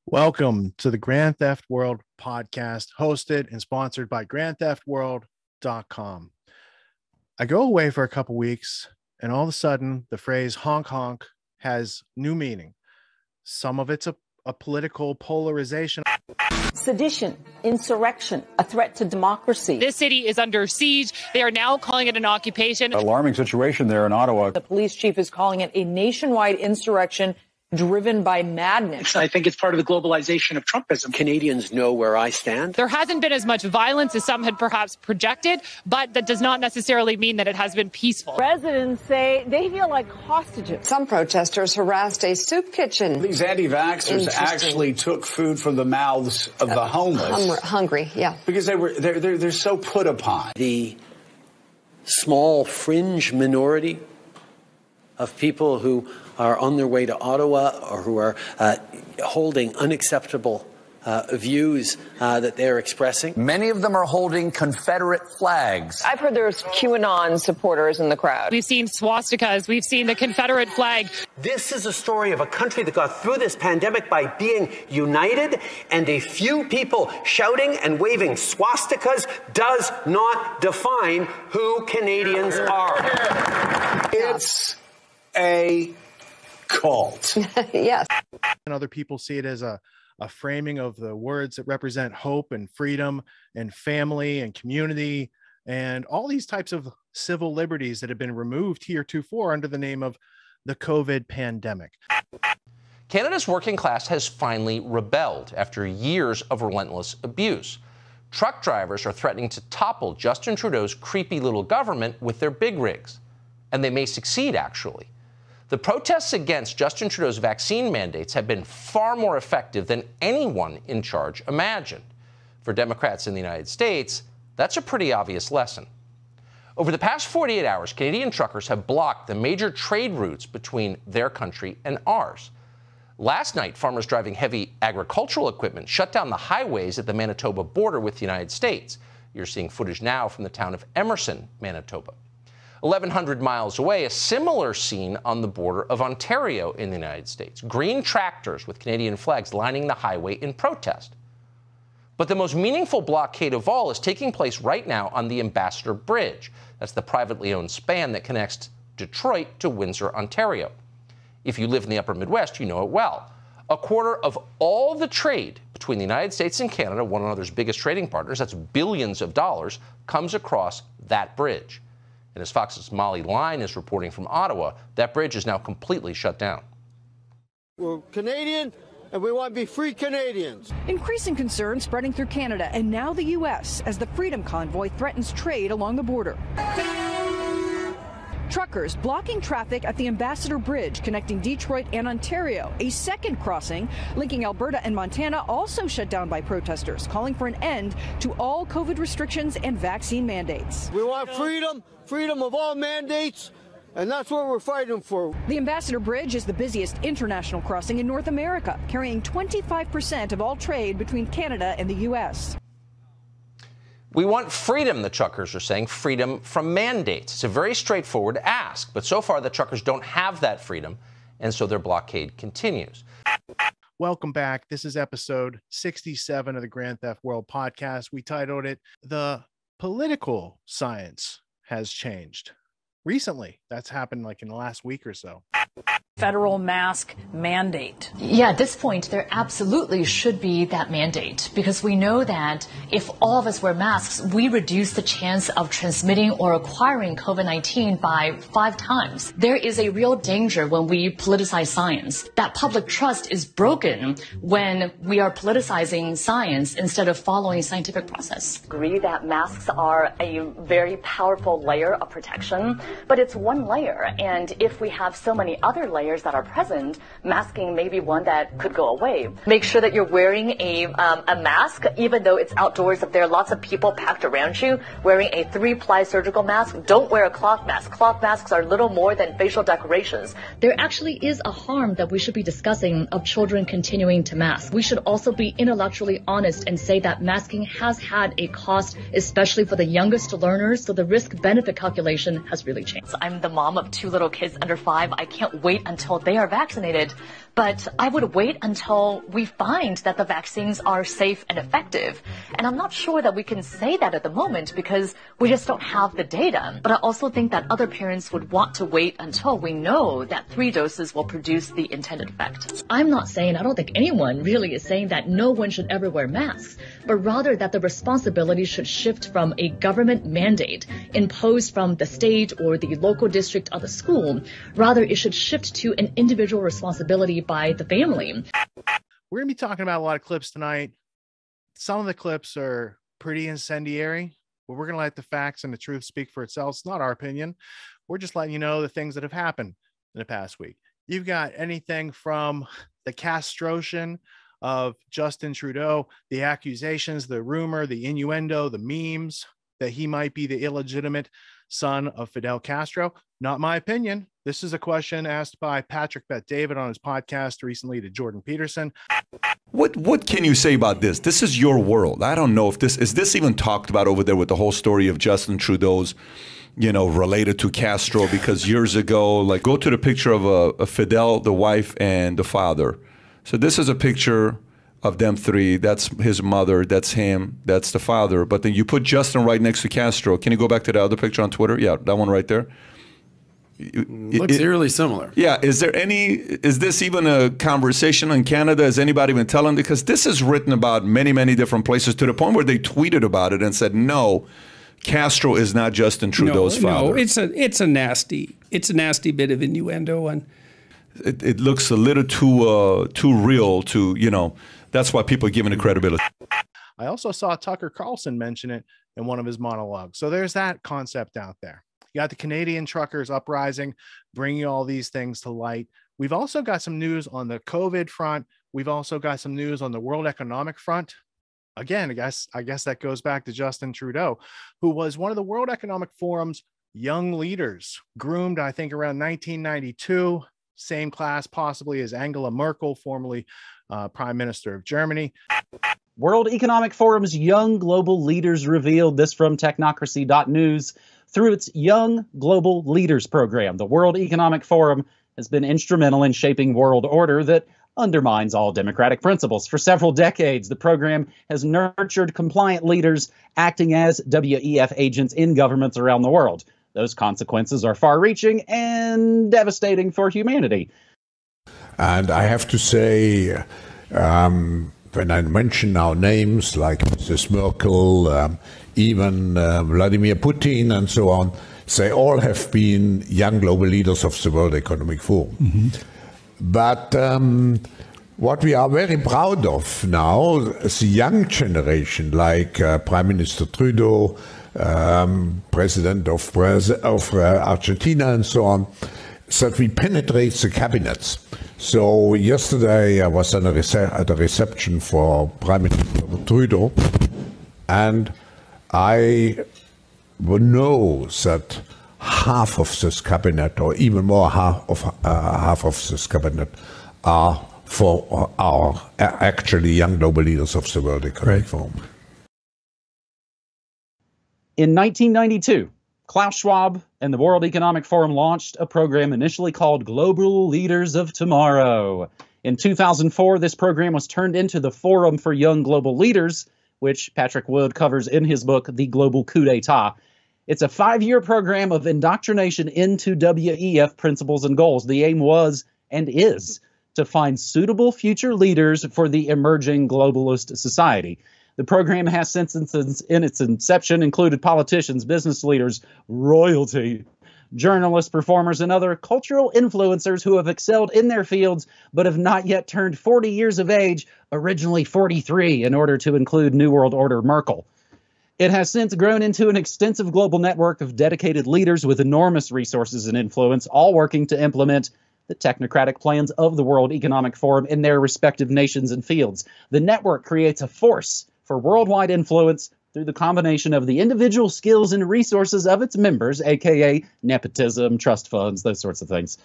Welcome to the Grand Theft World podcast, hosted and sponsored by GrandTheftWorld.com. I go away for a couple weeks, and all of a sudden, the phrase honk honk has new meaning. Some of it's a political polarization. Sedition, insurrection, a threat to democracy. This city is under siege. They are now calling it an occupation. Alarming situation there in Ottawa. The police chief is calling it a nationwide insurrection driven by madness. I think it's part of the globalization of Trumpism. Canadians know where I stand. There hasn't been as much violence as some had perhaps projected, but that does not necessarily mean that it has been peaceful. Residents say they feel like hostages. Some protesters harassed a soup kitchen. These anti-vaxxers actually took food from the mouths of the homeless. Hungry, yeah. Because they're so put upon. The small fringe minority of people who are on their way to Ottawa or who are holding unacceptable views that they're expressing. Many of them are holding Confederate flags. I've heard there's QAnon supporters in the crowd. We've seen swastikas. We've seen the Confederate flag. This is a story of a country that got through this pandemic by being united, and a few people shouting and waving swastikas does not define who Canadians are. It's a cult. Yes. And other people see it as a framing of the words that represent hope and freedom and family and community and all these types of civil liberties that have been removed heretofore under the name of the COVID pandemic. Canada's working class has finally rebelled after years of relentless abuse. Truck drivers are threatening to topple Justin Trudeau's creepy little government with their big rigs. And they may succeed, actually. The protests against Justin Trudeau's vaccine mandates have been far more effective than anyone in charge imagined. For Democrats in the United States, that's a pretty obvious lesson. Over the past 48 hours, Canadian truckers have blocked the major trade routes between their country and ours. Last night, farmers driving heavy agricultural equipment shut down the highways at the Manitoba border with the United States. You're seeing footage now from the town of Emerson, Manitoba. 1,100 miles away, a similar scene on the border of Ontario in the United States. Green tractors with Canadian flags lining the highway in protest. But the most meaningful blockade of all is taking place right now on the Ambassador Bridge. That's the privately owned span that connects Detroit to Windsor, Ontario. If you live in the upper Midwest, you know it well. A quarter of all the trade between the United States and Canada, one another's biggest trading partners, that's billions of dollars, comes across that bridge. And as Fox's Molly Line is reporting from Ottawa, that bridge is now completely shut down. We're Canadian, and we want to be free Canadians. Increasing concern spreading through Canada and now the U.S. as the Freedom Convoy threatens trade along the border. Truckers blocking traffic at the Ambassador Bridge connecting Detroit and Ontario. A second crossing linking Alberta and Montana also shut down by protesters, calling for an end to all COVID restrictions and vaccine mandates. We want freedom, freedom of all mandates, and that's what we're fighting for. The Ambassador Bridge is the busiest international crossing in North America, carrying 25% of all trade between Canada and the U.S. We want freedom, the truckers are saying, freedom from mandates. It's a very straightforward ask, but so far the truckers don't have that freedom, and so their blockade continues. Welcome back. This is episode 67 of the Grand Theft World podcast. We titled it, The Political Science Has Changed. Recently, that's happened like in the last week or so. Federal mask mandate. Yeah, at this point, there absolutely should be that mandate because we know that if all of us wear masks, we reduce the chance of transmitting or acquiring COVID-19 by 5 times. There is a real danger when we politicize science. That public trust is broken when we are politicizing science instead of following scientific process. Agree that masks are a very powerful layer of protection, but it's one layer. And if we have so many other layers that are present, masking may be one that could go away. Make sure that you're wearing a mask, even though it's outdoors. If there are lots of people packed around you, wearing a 3-ply surgical mask. Don't wear a cloth mask. Cloth masks are little more than facial decorations. There actually is a harm that we should be discussing of children continuing to mask. We should also be intellectually honest and say that masking has had a cost, especially for the youngest learners, so the risk-benefit calculation has really changed. I'm the mom of 2 little kids under 5. I can't wait until they are vaccinated. But I would wait until we find that the vaccines are safe and effective. And I'm not sure that we can say that at the moment because we just don't have the data. But I also think that other parents would want to wait until we know that 3 doses will produce the intended effect. I'm not saying, I don't think anyone really is saying that no one should ever wear masks, but rather that the responsibility should shift from a government mandate imposed from the state or the local district of the school. Rather, it should shift to an individual responsibility by the family. We're going to be talking about a lot of clips tonight. Some of the clips are pretty incendiary, but we're going to let the facts and the truth speak for itself. It's not our opinion. We're just letting you know the things that have happened in the past week. You've got anything from the castration of Justin Trudeau, the accusations, the rumor, the innuendo, the memes that he might be the illegitimate son of Fidel Castro. Not my opinion. This is a question asked by Patrick Bet-David on his podcast recently to Jordan Peterson. What can you say about this? This is your world. I don't know if this even talked about over there with the whole story of Justin Trudeau's, related to Castro, because years ago, like, go to the picture of a Fidel, the wife, and the father. So this is a picture of them three. That's his mother. That's him. That's the father. But then you put Justin right next to Castro. Can you go back to the other picture on Twitter? Yeah, that one right there. Looks eerily similar. Yeah. Is this even a conversation in Canada? Has anybody been telling? Because this is written about many, many different places to the point where they tweeted about it and said, no, Castro is not Justin Trudeau's father. No, it's a nasty bit of innuendo, and it looks a little too real to, that's why people are giving it credibility. I also saw Tucker Carlson mention it in one of his monologues. So there's that concept out there. You got the Canadian truckers uprising, bringing all these things to light. We've also got some news on the COVID front. We've also got some news on the World Economic Front. Again, I guess that goes back to Justin Trudeau, who was one of the World Economic Forum's young leaders, groomed, I think, around 1992, same class possibly as Angela Merkel, formerly Prime Minister of Germany. World Economic Forum's Young Global Leaders revealed this from technocracy.news. Through its Young Global Leaders program, the World Economic Forum has been instrumental in shaping world order that undermines all democratic principles. For several decades, the program has nurtured compliant leaders acting as WEF agents in governments around the world. Those consequences are far-reaching and devastating for humanity. And I have to say, when I mention now names like Mrs. Merkel, even Vladimir Putin and so on, they all have been young global leaders of the World Economic Forum. Mm-hmm. But what we are very proud of now, the young generation, like Prime Minister Trudeau, President of Argentina and so on, that we penetrate the cabinets. So yesterday I was at a reception for Prime Minister Trudeau, and I know that half of this cabinet, or even more half of this cabinet, are for our actually young global leaders of the World Economic Forum. In 1992, Klaus Schwab and the World Economic Forum launched a program initially called Global Leaders of Tomorrow. In 2004, this program was turned into the Forum for Young Global Leaders, which Patrick Wood covers in his book, The Global Coup d'Etat. It's a 5-year program of indoctrination into WEF principles and goals. The aim was, and is, to find suitable future leaders for the emerging globalist society. The program has, since in its inception, included politicians, business leaders, royalty, journalists, performers, and other cultural influencers who have excelled in their fields but have not yet turned 40 years of age, originally 43, in order to include New World Order Merkel. It has since grown into an extensive global network of dedicated leaders with enormous resources and influence, all working to implement the technocratic plans of the World Economic Forum in their respective nations and fields. The network creates a force for worldwide influence through the combination of the individual skills and resources of its members, aka nepotism, trust funds, those sorts of things.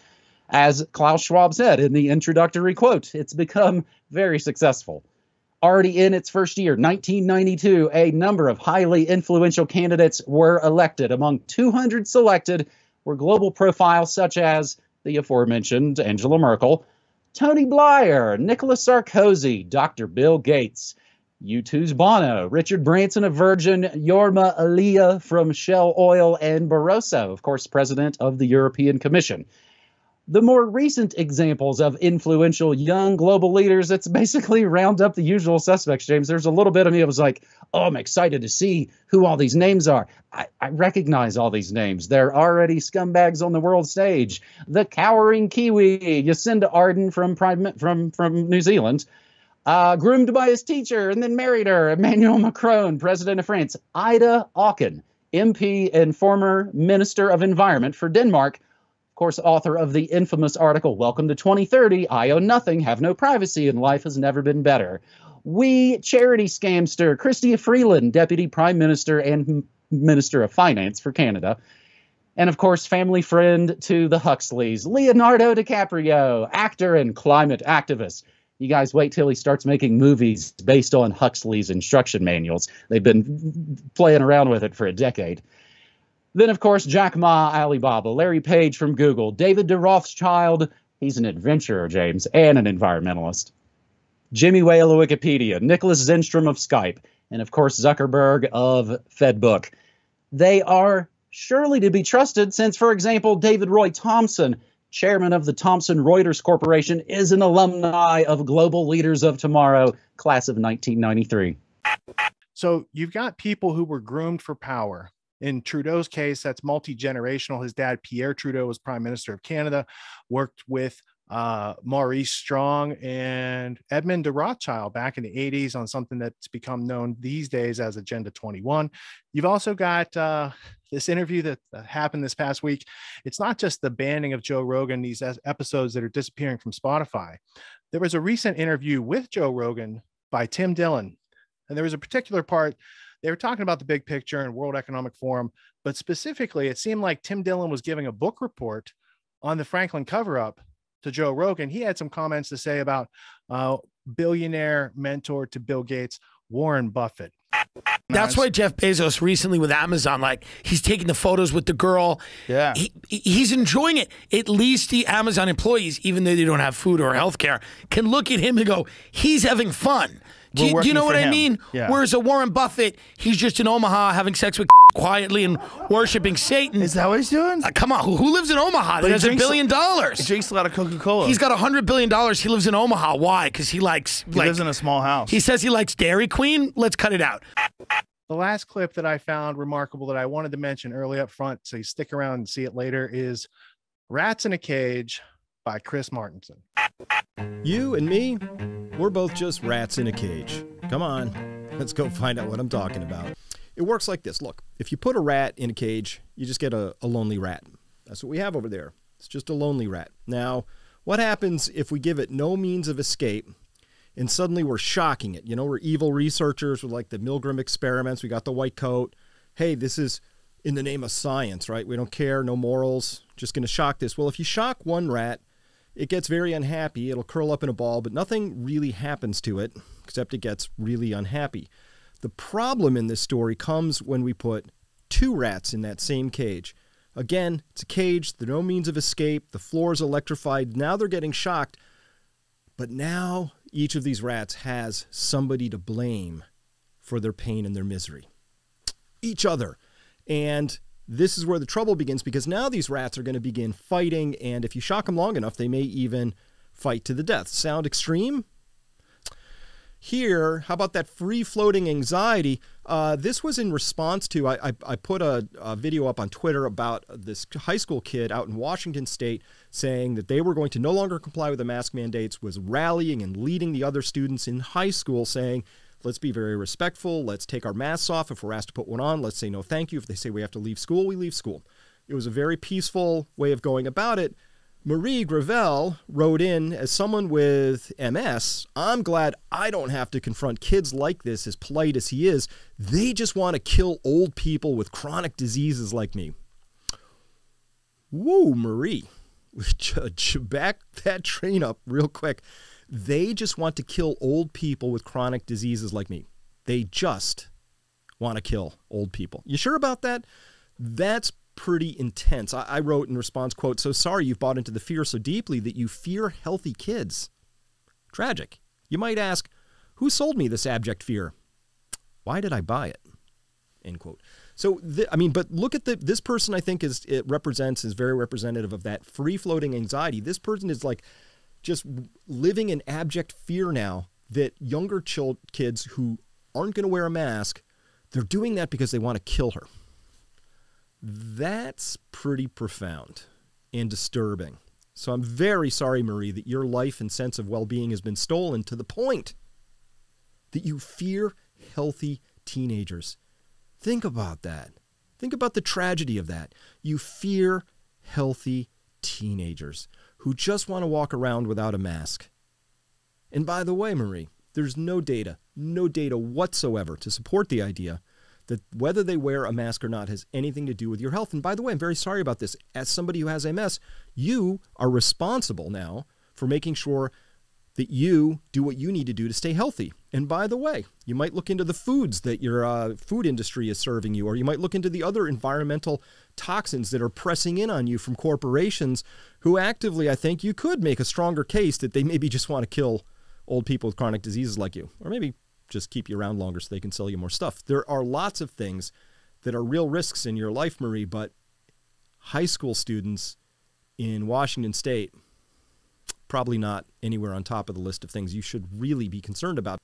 As Klaus Schwab said in the introductory quote, it's become very successful. Already in its first year, 1992, a number of highly influential candidates were elected. Among 200 selected were global profiles such as the aforementioned Angela Merkel, Tony Blair, Nicolas Sarkozy, Dr. Bill Gates, U2's Bono, Richard Branson of Virgin, Yorma Aliyah from Shell Oil, and Barroso, of course, president of the European Commission. The more recent examples of influential young global leaders, it's basically round up the usual suspects, James. There's a little bit of me that was like, oh, I'm excited to see who all these names are. I recognize all these names. They're already scumbags on the world stage. The cowering Kiwi, Jacinda Ardern from New Zealand, groomed by his teacher and then married her, Emmanuel Macron, president of France. Ida Auken, MP and former Minister of Environment for Denmark, of course, author of the infamous article, Welcome to 2030, I own nothing, have no privacy, and life has never been better. We charity scamster, Chrystia Freeland, Deputy Prime Minister and Minister of Finance for Canada. And, of course, family friend to the Huxleys, Leonardo DiCaprio, actor and climate activist. You guys wait till he starts making movies based on Huxley's instruction manuals. They've been playing around with it for a decade. Then, of course, Jack Ma, Alibaba, Larry Page from Google, David de Rothschild, he's an adventurer, James, and an environmentalist. Jimmy Whale of Wikipedia, Nicholas Zenstrom of Skype, and, of course, Zuckerberg of Fedbook. They are surely to be trusted since, for example, David Roy Thompson, chairman of the Thomson Reuters Corporation, is an alumni of Global Leaders of Tomorrow, class of 1993. So you've got people who were groomed for power. In Trudeau's case, that's multi-generational. His dad, Pierre Trudeau, was Prime Minister of Canada, worked with Maurice Strong and Edmund de Rothschild back in the 80s on something that's become known these days as Agenda 21. You've also got this interview that happened this past week. It's not just the banning of Joe Rogan, these episodes that are disappearing from Spotify. There was a recent interview with Joe Rogan by Tim Dillon, and there was a particular part. They were talking about the big picture and World Economic Forum, but specifically, it seemed like Tim Dillon was giving a book report on the Franklin cover-up to Joe Rogan. He had some comments to say about billionaire mentor to Bill Gates, Warren Buffett. That's why Jeff Bezos recently with Amazon, like he's taking the photos with the girl. Yeah. He's enjoying it. At least the Amazon employees, even though they don't have food or healthcare, can look at him and go, he's having fun. Do you know what I mean? Yeah. Whereas a Warren Buffett, he's just in Omaha having sex with quietly and worshiping Satan. Is that what he's doing? Come on, who lives in Omaha? That has $1 billion. He drinks a lot of Coca-Cola. He's got $100 billion. He lives in Omaha. Why? Because he likes. He lives in a small house. He says he likes Dairy Queen. Let's cut it out. The last clip that I found remarkable that I wanted to mention early up front, so you stick around and see it later, is Rats in a Cage by Chris Martenson. You and me, we're both just rats in a cage. Come on, let's go find out what I'm talking about. It works like this. Look, if you put a rat in a cage, you just get a lonely rat. That's what we have over there. It's just a lonely rat. Now, what happens if we give it no means of escape and suddenly we're shocking it? You know, we're evil researchers with like the Milgram experiments. We got the white coat. Hey, this is in the name of science, right? We don't care, no morals, just going to shock this. Well, if you shock one rat, it gets very unhappy. It'll curl up in a ball, but nothing really happens to it except it gets really unhappy. The problem in this story comes when we put two rats in that same cage. Again, it's a cage, there's no means of escape, the floor is electrified, now they're getting shocked, but now each of these rats has somebody to blame for their pain and their misery. Each other. And this is where the trouble begins, because now these rats are going to begin fighting, and if you shock them long enough, they may even fight to the death. Sound extreme? Here, how about that free-floating anxiety? This was in response to, I put a video up on Twitter about this high school kid out in Washington State saying that they were going to no longer comply with the mask mandates, was rallying and leading the other students in high school saying, let's be very respectful, let's take our masks off. If we're asked to put one on, let's say no thank you. If they say we have to leave school, we leave school. It was a very peaceful way of going about it. Marie Gravel wrote in, as someone with MS, I'm glad I don't have to confront kids like this, as polite as he is. They just want to kill old people with chronic diseases like me. Whoa, Marie. Back that train up real quick. They just want to kill old people with chronic diseases like me. They just want to kill old people. You sure about that? That's pretty intense. I wrote in response, quote, "So sorry you've bought into the fear so deeply that you fear healthy kids. Tragic. You might ask, who sold me this abject fear? Why did I buy it?" End quote. So, but look at this person. I think is very representative of that free-floating anxiety. This person is like just living in abject fear now that younger kids who aren't going to wear a mask, they're doing that because they want to kill her. That's pretty profound and disturbing. So I'm very sorry, Marie, that your life and sense of well-being has been stolen to the point that you fear healthy teenagers. Think about that. Think about the tragedy of that. You fear healthy teenagers who just want to walk around without a mask. And by the way, Marie, there's no data whatsoever to support the idea that whether they wear a mask or not has anything to do with your health. And by the way, I'm very sorry about this. As somebody who has MS, you are responsible now for making sure that you do what you need to do to stay healthy. And by the way, you might look into the foods that your food industry is serving you, or you might look into the other environmental toxins that are pressing in on you from corporations who actively, I think, you could make a stronger case that they maybe just want to kill old people with chronic diseases like you, or maybe just keep you around longer so they can sell you more stuff. There are lots of things that are real risks in your life, Marie, but high school students in Washington State, probably not anywhere on top of the list of things you should really be concerned about.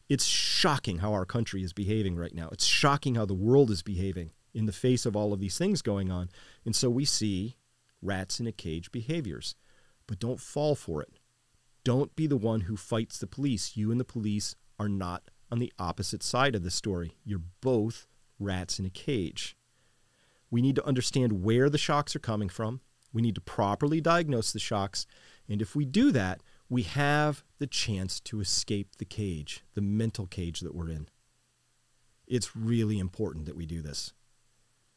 It's shocking how our country is behaving right now. It's shocking how the world is behaving in the face of all of these things going on. And so we see rats in a cage behaviors. But don't fall for it. Don't be the one who fights the police. You and the police are not on the opposite side of the story. You're both rats in a cage. We need to understand where the shocks are coming from. We need to properly diagnose the shocks. And if we do that, we have the chance to escape the cage, the mental cage that we're in. It's really important that we do this.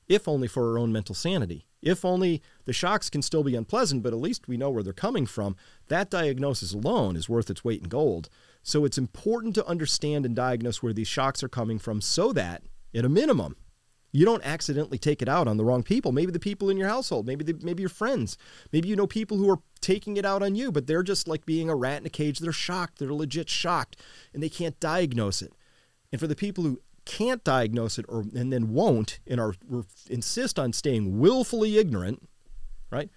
If only for our own mental sanity. If only the shocks can still be unpleasant, but at least we know where they're coming from. That diagnosis alone is worth its weight in gold. So it's important to understand and diagnose where these shocks are coming from so that, at a minimum, you don't accidentally take it out on the wrong people. Maybe the people in your household, maybe your friends. Maybe you know people who are taking it out on you, but they're just like being a rat in a cage. They're shocked. They're legit shocked, and they can't diagnose it. And for the people who can't diagnose it and then won't and insist on staying willfully ignorant, right?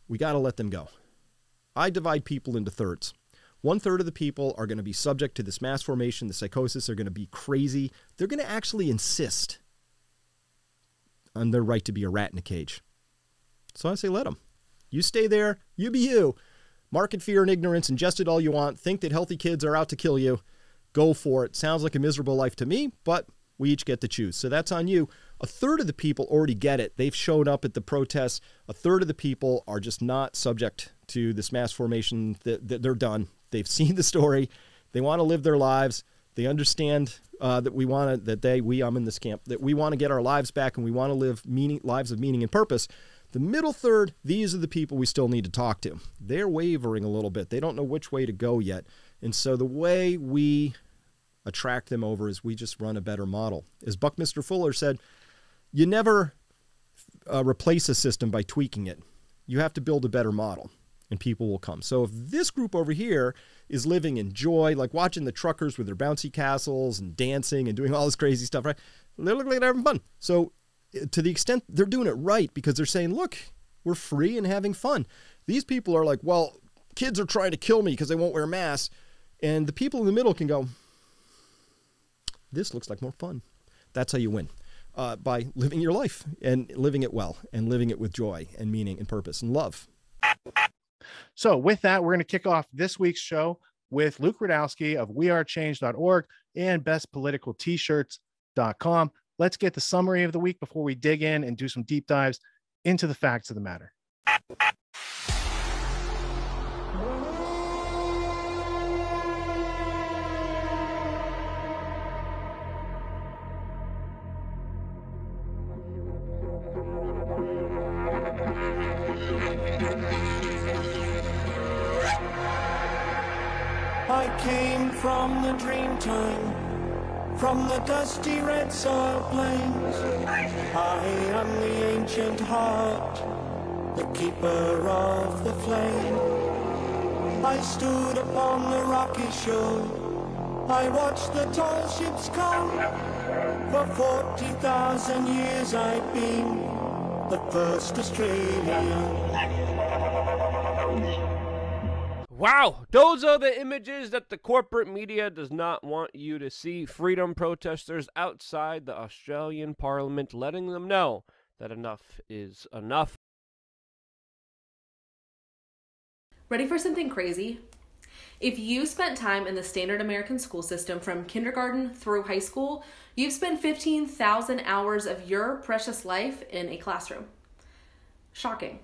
We got to let them go. I divide people into thirds. 1/3 of the people are going to be subject to this mass formation, the psychosis. They're going to be crazy. They're going to actually insist on their right to be a rat in a cage. So I say let them. You stay there. You be you. Market fear and ignorance. Ingest it all you want. Think that healthy kids are out to kill you. Go for it. Sounds like a miserable life to me, but we each get to choose. So that's on you. 1/3 of the people already get it. They've shown up at the protests. 1/3 of the people are just not subject to this mass formation. They're done. They've seen the story. They want to live their lives. They understand that I'm in this camp, that we want to get our lives back and we want to live lives of meaning and purpose. The middle third, these are the people we still need to talk to. They're wavering a little bit. They don't know which way to go yet. And so the way we attract them over is we just run a better model. As Buckminster Fuller said, you never replace a system by tweaking it. You have to build a better model, and people will come. So if this group over here is living in joy, like watching the truckers with their bouncy castles and dancing and doing all this crazy stuff, right? They look like they're having fun. So to the extent they're doing it right, because they're saying, look, we're free and having fun. These people are like, well, kids are trying to kill me because they won't wear masks. And the people in the middle can go, this looks like more fun. That's how you win, by living your life and living it well and living it with joy and meaning and purpose and love. So with that, we're going to kick off this week's show with Luke Radowski of wearechange.org and bestpoliticaltshirts.com. Let's get the summary of the week before we dig in and do some deep dives into the facts of the matter. I came from the dream time, from the dusty red soil plains. I am the ancient heart, the keeper of the flame. I stood upon the rocky shore, I watched the tall ships come. For 40,000 years I've been the first Australian. Wow, those are the images that the corporate media does not want you to see. Freedom protesters outside the Australian Parliament letting them know that enough is enough. Ready for something crazy? If you spent time in the standard American school system from kindergarten through high school, you've spent 15,000 hours of your precious life in a classroom. Shocking.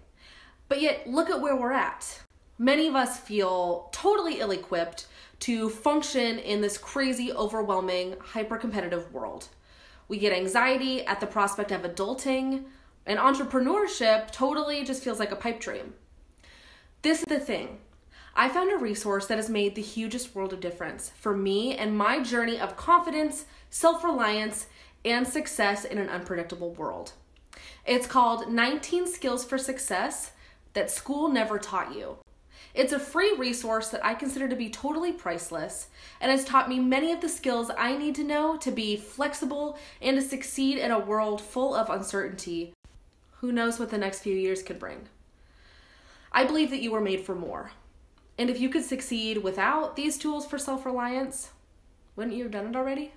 But yet, look at where we're at. Many of us feel totally ill-equipped to function in this crazy, overwhelming, hyper-competitive world. We get anxiety at the prospect of adulting, and entrepreneurship totally just feels like a pipe dream. This is the thing. I found a resource that has made the hugest world of difference for me and my journey of confidence, self-reliance, and success in an unpredictable world. It's called 19 Skills for Success That School Never Taught You. It's a free resource that I consider to be totally priceless and has taught me many of the skills I need to know to be flexible and to succeed in a world full of uncertainty. Who knows what the next few years could bring? I believe that you were made for more. And if you could succeed without these tools for self-reliance, wouldn't you have done it already?